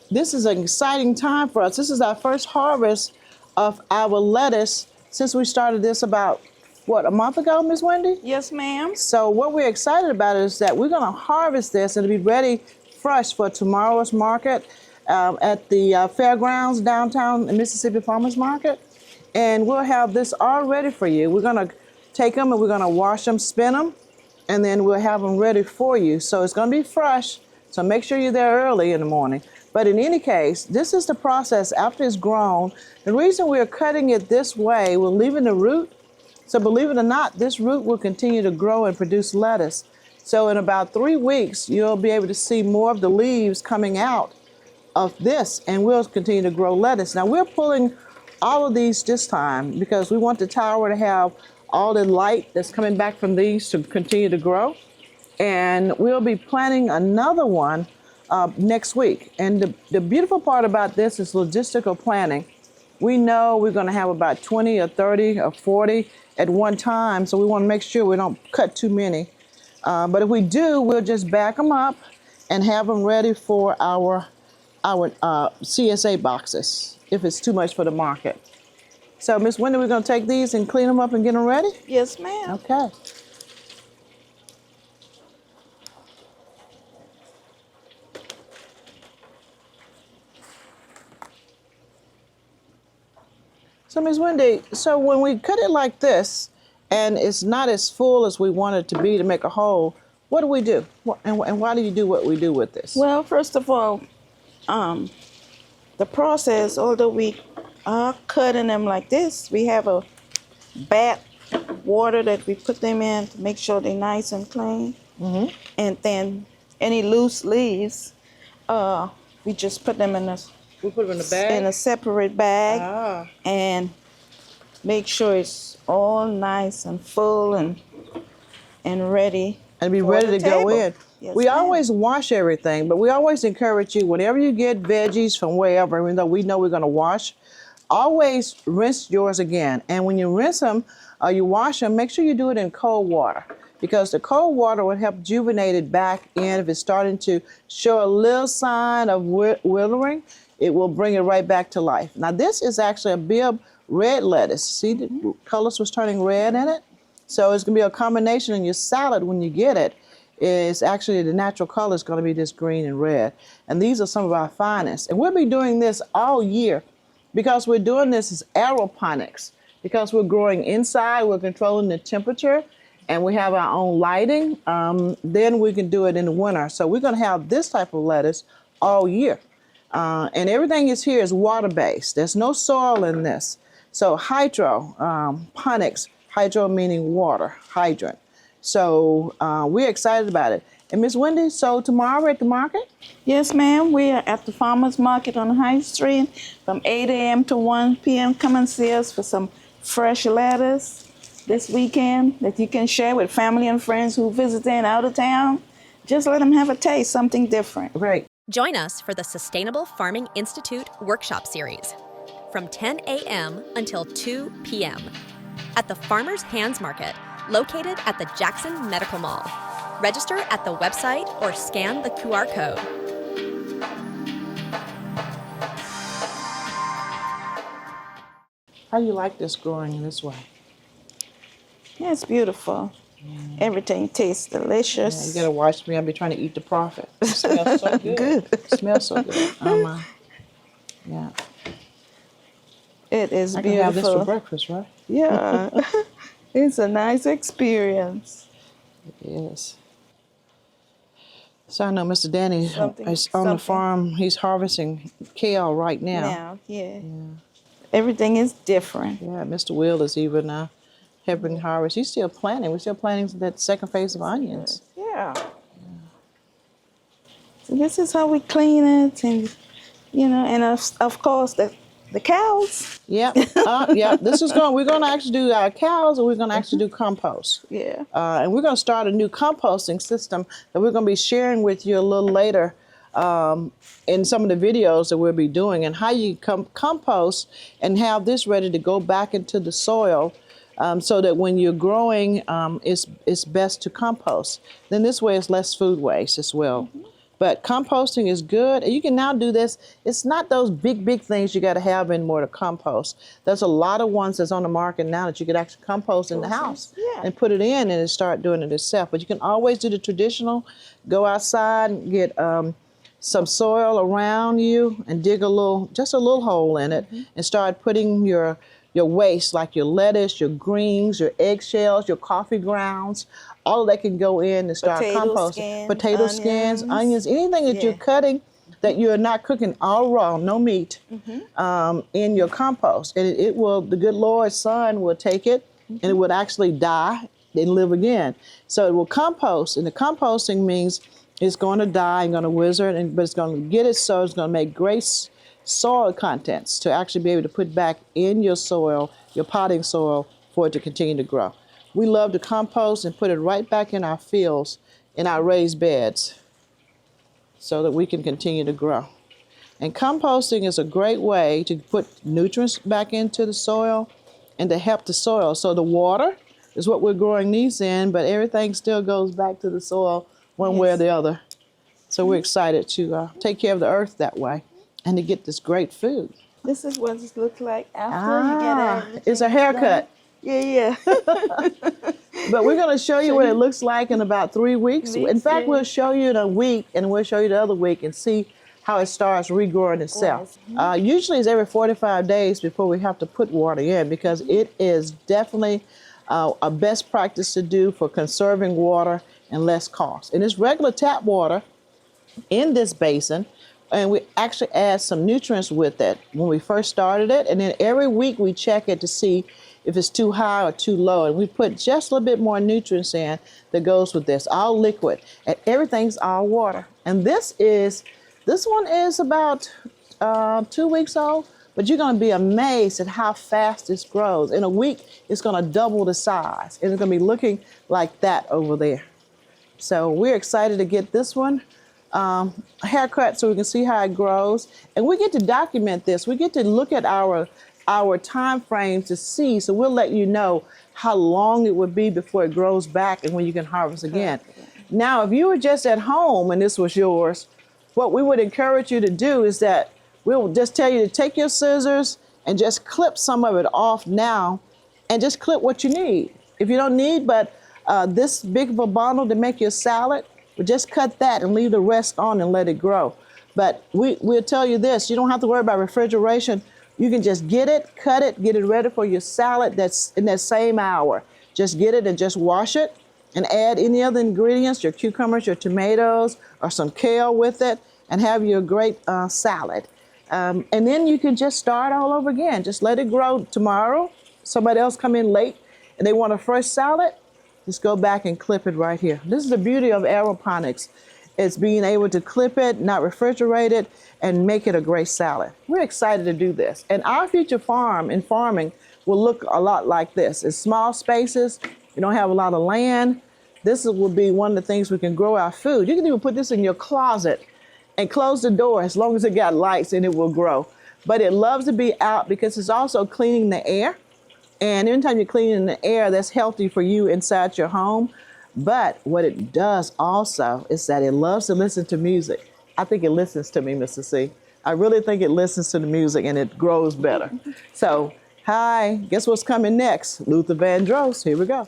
this is an exciting time for us. This is our first harvest of our lettuce since we started this about, what, a month ago, Miss Wendy? Yes, ma'am. So what we're excited about is that we're going to harvest this and it'll be ready fresh for tomorrow's market at the fairgrounds downtown Mississippi Farmers Market. And we'll have this all ready for you. We're going to take them and we're going to wash them, spin them, and then we'll have them ready for you. So it's going to be fresh, so make sure you're there early in the morning. But in any case, this is the process after it's grown. The reason we're cutting it this way, we're leaving the root. So believe it or not, this root will continue to grow and produce lettuce. So in about 3 weeks, you'll be able to see more of the leaves coming out of this, and we'll continue to grow lettuce. Now we're pulling all of these this time because we want the tower to have all the light that's coming back from these to continue to grow. And we'll be planting another one next week. And the beautiful part about this is logistical planning. We know we're going to have about 20 or 30 or 40 at one time, so we want to make sure we don't cut too many. But if we do, we'll just back them up and have them ready for our CSA boxes if it's too much for the market. So, Miss Wendy, we're going to take these and clean them up and get them ready? Yes, ma'am. Okay. So, Ms. Wendy, so when we cut it like this, and it's not as full as we want it to be to make a hole, what do we do? And why do you do what we do with this? Well, first of all, the process, although we are cutting them like this, we have a bath water that we put them in to make sure they're nice and clean. Mm-hmm. And then any loose leaves, we just put them in We put them in a bag? in a separate bag and make sure it's all nice and full and ready. And be ready to go in. Yes, We ma'am. always wash everything, but we always encourage you, whenever you get veggies from wherever, even though we know we're going to wash, always rinse yours again. And when you rinse them or you wash them, make sure you do it in cold water, because the cold water will help rejuvenate it back in. If it's starting to show a little sign of withering, it will bring it right back to life. Now this is actually a Bibb red lettuce. See, the colors was turning red in it? So it's going to be a combination in your salad when you get it. Is actually the natural color is going to be this green and red. And these are some of our finest. And we'll be doing this all year because we're doing this as aeroponics. Because we're growing inside, we're controlling the temperature, and we have our own lighting. Then we can do it in the winter. So we're going to have this type of lettuce all year. And everything is here is water-based. There's no soil in this. So hydroponics, hydro meaning water, hydrant. So we're excited about it. And Miss Wendy, so tomorrow at the market? Yes, ma'am. We are at the Farmers Market on High Street from 8 a.m. to 1 p.m. Come and see us for some fresh lettuce this weekend that you can share with family and friends who visiting out of town. Just let them have a taste, something different. Right. Join us for the Sustainable Farming Institute Workshop Series from 10 a.m. until 2 p.m. at the Farmers Hands Market, located at the Jackson Medical Mall. Register at the website or scan the QR code. How do you like this growing in this way? Yeah, it's beautiful. Everything tastes delicious. Yeah, you gotta watch me. I'll be trying to eat the profit. It smells so good. It smells so good. Yeah. It is I can beautiful. have this for breakfast, right? Yeah. It's a nice experience. It is. So I know Mr. Danny is on the something. farm. He's harvesting kale right now. Yeah. Everything is different. Yeah, Mr. Will is even helping harvest. He's still planting. We're still planting that second phase of onions. Yeah. So this is how we clean it, and and of course the cows. Yep. This is going. We're going to actually do our cows, and we're going to actually do compost. Yeah. And we're going to start a new composting system that we're going to be sharing with you a little later in some of the videos that we'll be doing, and how you compost and have this ready to go back into the soil. So that when you're growing, it's best to compost. Then this way it's less food waste as well. But composting is good. And you can now do this. It's not those big things you got to have anymore to compost. There's a lot of ones that's on the market now that you could actually compost in the house and put it in and start doing it yourself. But you can always do the traditional, go outside and get some soil around you and dig just a little hole in it and start putting your waste, like your lettuce, your greens, your eggshells, your coffee grounds, all of that can go in and start composting. Potato skins, onions, anything that you're cutting that you're not cooking all raw, no meat, in your compost. And the good Lord's Son will take it and it would actually die and live again. So it will compost, and the composting means it's going to die and going to wither, but it's going to get it so it's going to make great soil contents to actually be able to put back in your soil, your potting soil, for it to continue to grow. We love to compost and put it right back in our fields, in our raised beds, so that we can continue to grow. And composting is a great way to put nutrients back into the soil and to help the soil. So the water is what we're growing these in, but everything still goes back to the soil one way or the other. So we're excited to take care of the earth that way and to get this great food. This is what it looks like after you get everything. It's a haircut. Done. Yeah. But we're going to show you what it looks like in about 3 weeks. In fact, we'll show you in a week, and we'll show you the other week and see how it starts regrowing itself. Usually it's every 45 days before we have to put water in, because it is definitely a best practice to do for conserving water and less cost. And it's regular tap water in this basin, and we actually add some nutrients with it when we first started it. And then every week we check it to see if it's too high or too low. And we put just a little bit more nutrients in that goes with this, all liquid. And everything's all water. And this one is about 2 weeks old, but you're gonna be amazed at how fast this grows. In a week, it's gonna double the size. And it's gonna be looking like that over there. So we're excited to get this one haircut so we can see how it grows. And we get to document this. We get to look at our time frame to see, so we'll let you know how long it would be before it grows back and when you can harvest again. Now, if you were just at home and this was yours, what we would encourage you to do is that we'll just tell you to take your scissors and just clip some of it off now and just clip what you need. If you don't need but this big of a bundle to make your salad, we'll just cut that and leave the rest on and let it grow. But we'll tell you this, you don't have to worry about refrigeration. You can just get it, cut it, get it ready for your salad that's in that same hour. Just get it and just wash it and add any other ingredients, your cucumbers, your tomatoes, or some kale with it, and have your great salad. And then you can just start all over again. Just let it grow. Tomorrow, somebody else come in late and they want a fresh salad, just go back and clip it right here. This is the beauty of aeroponics. It's being able to clip it, not refrigerate it, and make it a great salad. We're excited to do this. And our future farming will look a lot like this. It's small spaces, you don't have a lot of land. This will be one of the things we can grow our food. You can even put this in your closet and close the door as long as it got lights and it will grow. But it loves to be out because it's also cleaning the air. And anytime you're cleaning the air, that's healthy for you inside your home. But what it does also is that it loves to listen to music. I think it listens to me, Mr. C. I really think it listens to the music and it grows better. So, hi, guess what's coming next? Luther Vandross, here we go.